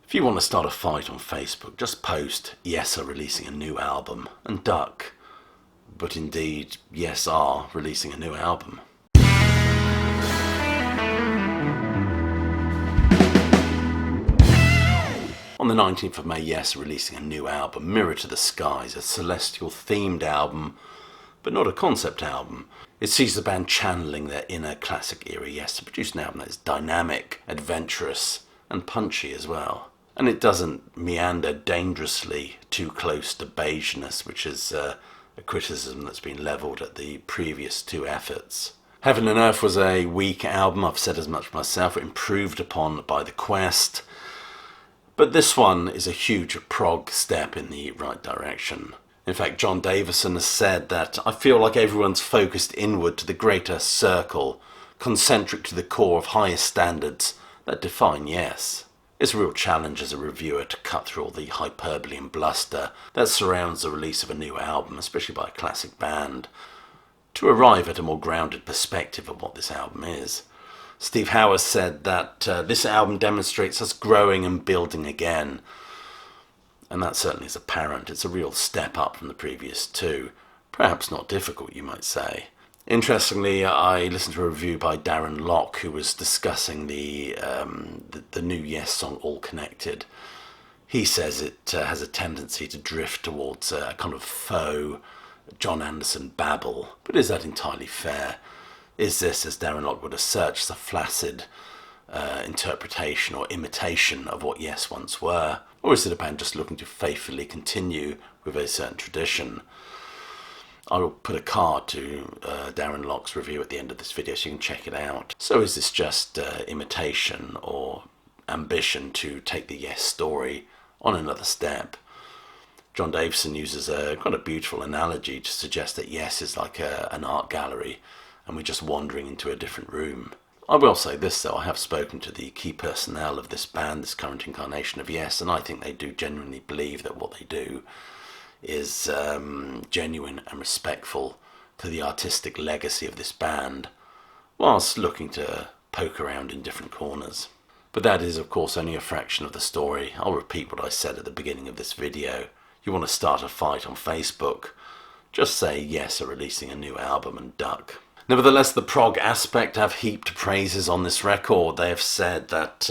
If you want to start a fight on Facebook, just post Yes are releasing a new album and duck. But indeed, Yes are releasing a new album. On the 19th of May, Yes are releasing a new album, Mirror to the Skies, a celestial themed album, but not a concept album. It sees the band channeling their inner classic era Yes to produce an album that is dynamic, adventurous and punchy as well. And it doesn't meander dangerously too close to beigeness, which is a criticism that's been levelled at the previous two efforts. Heaven and Earth was a weak album, I've said as much myself, improved upon by The Quest. But this one is a huge prog step in the right direction. In fact, John Davison has said that I feel like everyone's focused inward to the greater circle, concentric to the core of highest standards that define Yes. It's a real challenge as a reviewer to cut through all the hyperbole and bluster that surrounds the release of a new album, especially by a classic band, to arrive at a more grounded perspective of what this album is. Steve Howe has said that this album demonstrates us growing and building again, and that certainly is apparent. It's a real step up from the previous two. Perhaps not difficult, you might say. Interestingly, I listened to a review by Darren Lokk, who was discussing the new Yes song, All Connected. He says it has a tendency to drift towards a kind of faux John Anderson babble. But is that entirely fair? Is this, as Darren Lokk would assert, just a flaccid interpretation or imitation of what Yes once were? Or is it a band just looking to faithfully continue with a certain tradition? I will put a card to Darren Lock's review at the end of this video so you can check it out. So is this just imitation or ambition to take the Yes story on another step? John Davison uses a quite a beautiful analogy to suggest that Yes is like an art gallery and we're just wandering into a different room. I will say this though, I have spoken to the key personnel of this band, this current incarnation of Yes, and I think they do genuinely believe that what they do is genuine and respectful to the artistic legacy of this band, whilst looking to poke around in different corners. But that is of course only a fraction of the story. I'll repeat what I said at the beginning of this video. You want to start a fight on Facebook, just say Yes are releasing a new album and duck. Nevertheless, the prog aspect have heaped praises on this record. They have said that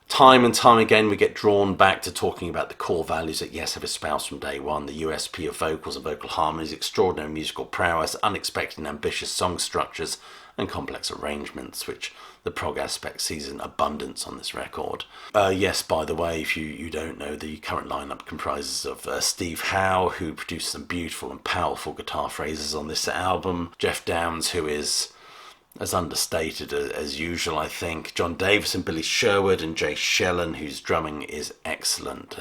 time and time again we get drawn back to talking about the core values that Yes have espoused from day one, the USP of vocals and vocal harmonies, extraordinary musical prowess, unexpected and ambitious song structures and complex arrangements, which the prog aspect sees in abundance on this record. Yes, by the way, if you don't know, the current lineup comprises of Steve Howe, who produced some beautiful and powerful guitar phrases on this album, Jeff Downes, who is as understated as usual, I think, John Davison, Billy Sherwood and Jay Shellen, whose drumming is excellent,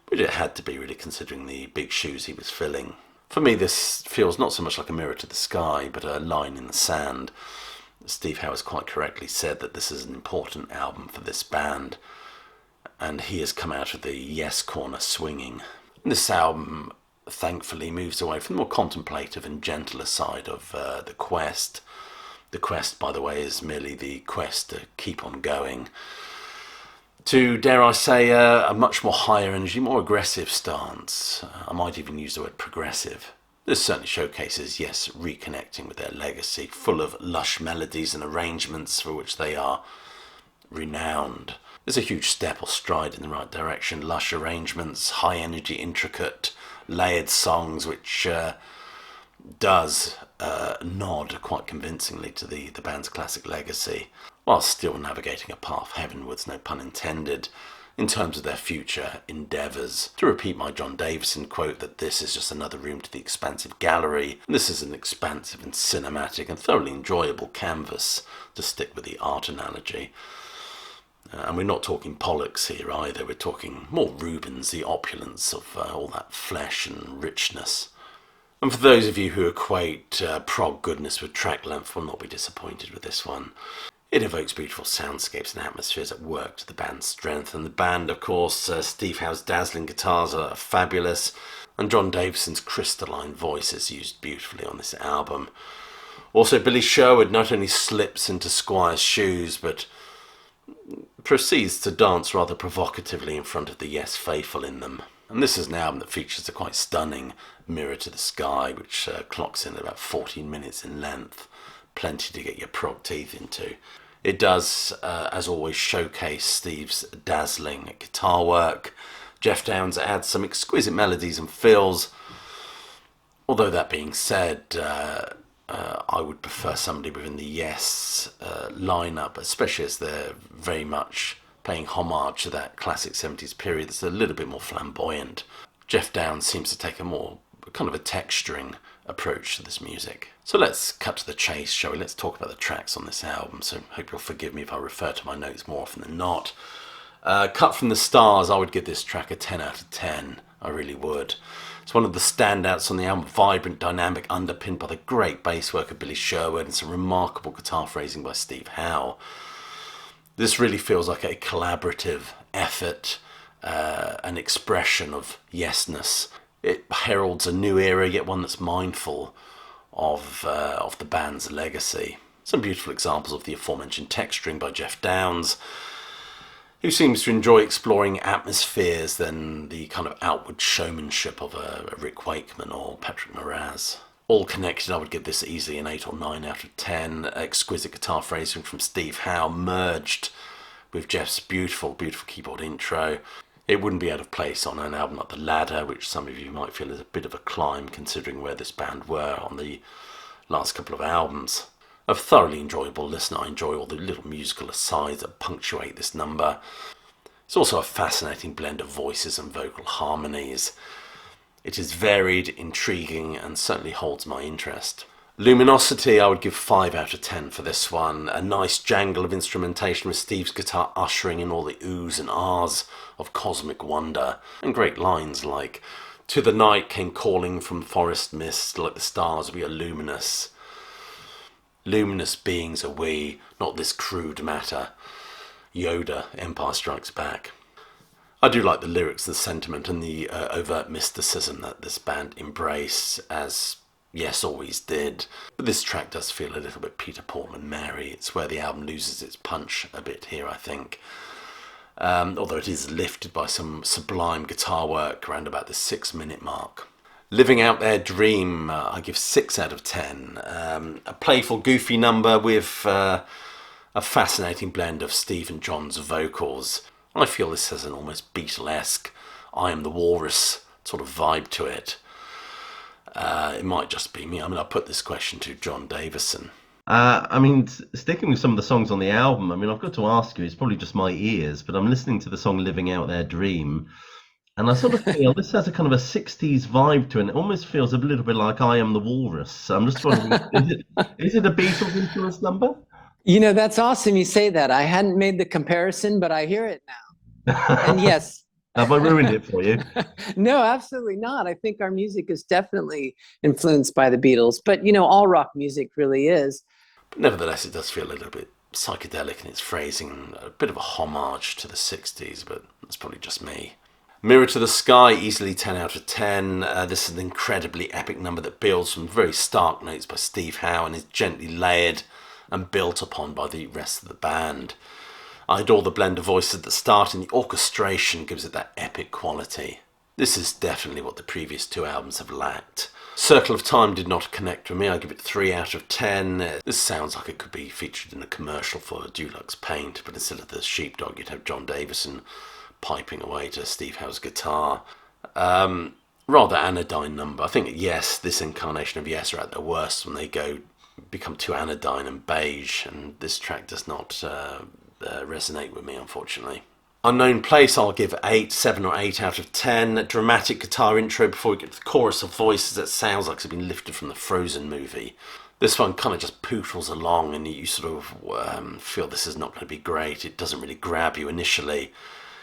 but it had to be really considering the big shoes he was filling. For me, this feels not so much like a mirror to the sky, but a line in the sand. Steve Howe has quite correctly said that this is an important album for this band, and he has come out of the Yes corner swinging. This album, thankfully, moves away from the more contemplative and gentler side of The Quest. The Quest, by the way, is merely the quest to keep on going, to, dare I say, a much more higher energy, more aggressive stance. I might even use the word progressive. This certainly showcases Yes reconnecting with their legacy, full of lush melodies and arrangements for which they are renowned. There's a huge step or stride in the right direction, lush arrangements, high energy, intricate, layered songs, which does nod quite convincingly to the band's classic legacy, while still navigating a path heavenwards, no pun intended, in terms of their future endeavours. To repeat my John Davison quote, that this is just another room to the expansive gallery, and this is an expansive and cinematic and thoroughly enjoyable canvas, to stick with the art analogy. And we're not talking Pollux here either, we're talking more Rubens, the opulence of all that flesh and richness. And for those of you who equate prog goodness with track length, will not be disappointed with this one. It evokes beautiful soundscapes and atmospheres that work to the band's strength. And the band, of course, Steve Howe's dazzling guitars are fabulous, and John Davison's crystalline voice is used beautifully on this album. Also, Billy Sherwood not only slips into Squire's shoes, but proceeds to dance rather provocatively in front of the Yes faithful in them. And this is an album that features a quite stunning Mirror to the Sky, which clocks in at about 14 minutes in length. Plenty to get your prog teeth into. It does, as always, showcase Steve's dazzling guitar work. Jeff Downes adds some exquisite melodies and fills. Although that being said, I would prefer somebody within the Yes lineup, especially as they're very much paying homage to that classic 70s period that's a little bit more flamboyant. Jeff Downes seems to take a more kind of a texturing approach to this music. So let's cut to the chase, shall we? Let's talk about the tracks on this album. So I hope you'll forgive me if I refer to my notes more often than not. Cut from the Stars, I would give this track a 10 out of 10. I really would. It's one of the standouts on the album, vibrant, dynamic, underpinned by the great bass work of Billy Sherwood and some remarkable guitar phrasing by Steve Howe. This really feels like a collaborative effort, an expression of yesness. It heralds a new era, yet one that's mindful of the band's legacy. Some beautiful examples of the aforementioned texturing by Jeff Downes, who seems to enjoy exploring atmospheres than the kind of outward showmanship of a Rick Wakeman or Patrick Moraz. All connected, I would give this easily an 8 or 9 out of 10. Exquisite guitar phrasing from Steve Howe merged with Jeff's beautiful, beautiful keyboard intro. It wouldn't be out of place on an album like The Ladder, which some of you might feel is a bit of a climb considering where this band were on the last couple of albums. A thoroughly enjoyable listen. I enjoy all the little musical asides that punctuate this number. It's also a fascinating blend of voices and vocal harmonies. It is varied, intriguing, and certainly holds my interest. Luminosity, I would give 5 out of 10 for this one. A nice jangle of instrumentation with Steve's guitar ushering in all the oohs and ahs of cosmic wonder. And great lines like, "To the night came calling from forest mist, like the stars we are luminous. Luminous beings are we, not this crude matter. Yoda, Empire Strikes Back." I do like the lyrics, the sentiment, and the overt mysticism that this band embrace, as Yes always did. But this track does feel a little bit Peter, Paul and Mary. It's where the album loses its punch a bit here, I think. Although it is lifted by some sublime guitar work around about the 6-minute mark. Living Out Their Dream, I give 6 out of 10. A playful, goofy number with a fascinating blend of Steve and John's vocals. I feel this has an almost Beatlesque I Am the Walrus sort of vibe to it. It might just be me. I mean, I put this question to John Davison. Sticking with some of the songs on the album, I've got to ask you, it's probably just my ears, but I'm listening to the song Living Out Their Dream, and I sort of feel this has a kind of a 60s vibe to it, and it almost feels a little bit like I Am the Walrus. So I'm just wondering, is it a Beatles influenced number? That's awesome you say that. I hadn't made the comparison, but I hear it now. And yes. Have I ruined it for you? No, absolutely not. I think our music is definitely influenced by the Beatles, but all rock music really is. But nevertheless, it does feel a little bit psychedelic in its phrasing, a bit of a homage to the 60s, but that's probably just me. Mirror to the Sky, easily 10 out of 10. This is an incredibly epic number that builds from very stark notes by Steve Howe and is gently layered and built upon by the rest of the band. I adore the blend of voices at the start, and the orchestration gives it that epic quality. This is definitely what the previous 2 albums have lacked. Circle of Time did not connect with me. I give it 3 out of 10. This sounds like it could be featured in a commercial for Dulux Paint, but instead of the sheepdog, you'd have John Davison piping away to Steve Howe's guitar. Rather anodyne number. I think Yes, this incarnation of Yes are at their worst when they become too anodyne and beige, and this track does not resonate with me, unfortunately. Unknown Place, I'll give 7 or 8 out of 10. Dramatic guitar intro before we get to the chorus of voices that sounds like it's been lifted from the Frozen movie. This one kind of just pootles along, and you sort of feel this is not going to be great. It doesn't really grab you initially,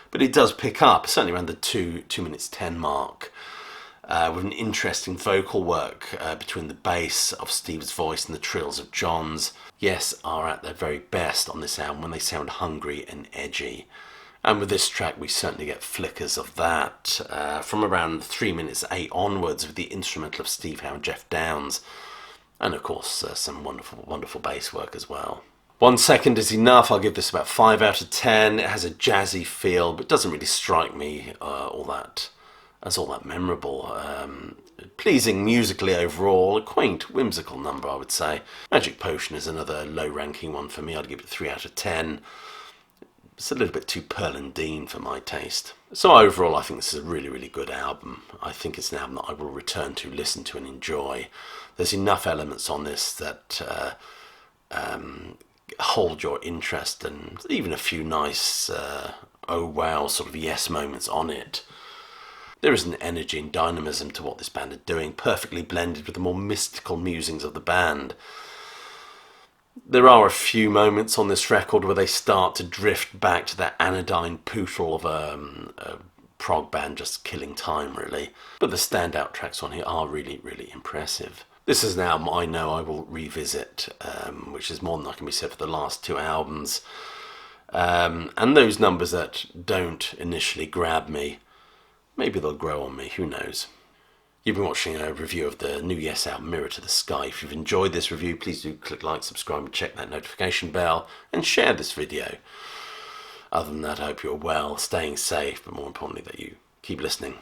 but it does pick up, certainly around the 2 minutes 10 mark. With an interesting vocal work between the bass of Steve's voice and the trills of John's. Yes are at their very best on this album when they sound hungry and edgy. And with this track we certainly get flickers of that from around 3 minutes 8 onwards with the instrumental of Steve Howe and Jeff Downes. And of course some wonderful, wonderful bass work as well. 1 second is enough. I'll give this about 5 out of 10. It has a jazzy feel, but doesn't really strike me all that memorable. Pleasing musically overall, a quaint, whimsical number, I would say. Magic Potion is another low-ranking one for me. I'd give it 3 out of 10. It's a little bit too Pearl and Dean for my taste. So overall, I think this is a really, really good album. I think it's an album that I will return to, listen to, and enjoy. There's enough elements on this that hold your interest, and even a few nice oh wow sort of yes moments on it. There is an energy and dynamism to what this band are doing, perfectly blended with the more mystical musings of the band. There are a few moments on this record where they start to drift back to that anodyne poodle of a prog band just killing time, really. But the standout tracks on here are really, really impressive. This is an album I know I will revisit, which is more than I can be said for the last 2 albums. And those numbers that don't initially grab me, maybe they'll grow on me, who knows. You've been watching a review of the new Yes album, Mirror to the Sky. If you've enjoyed this review, please do click like, subscribe, and check that notification bell, and share this video. Other than that, I hope you're well, staying safe, but more importantly that you keep listening.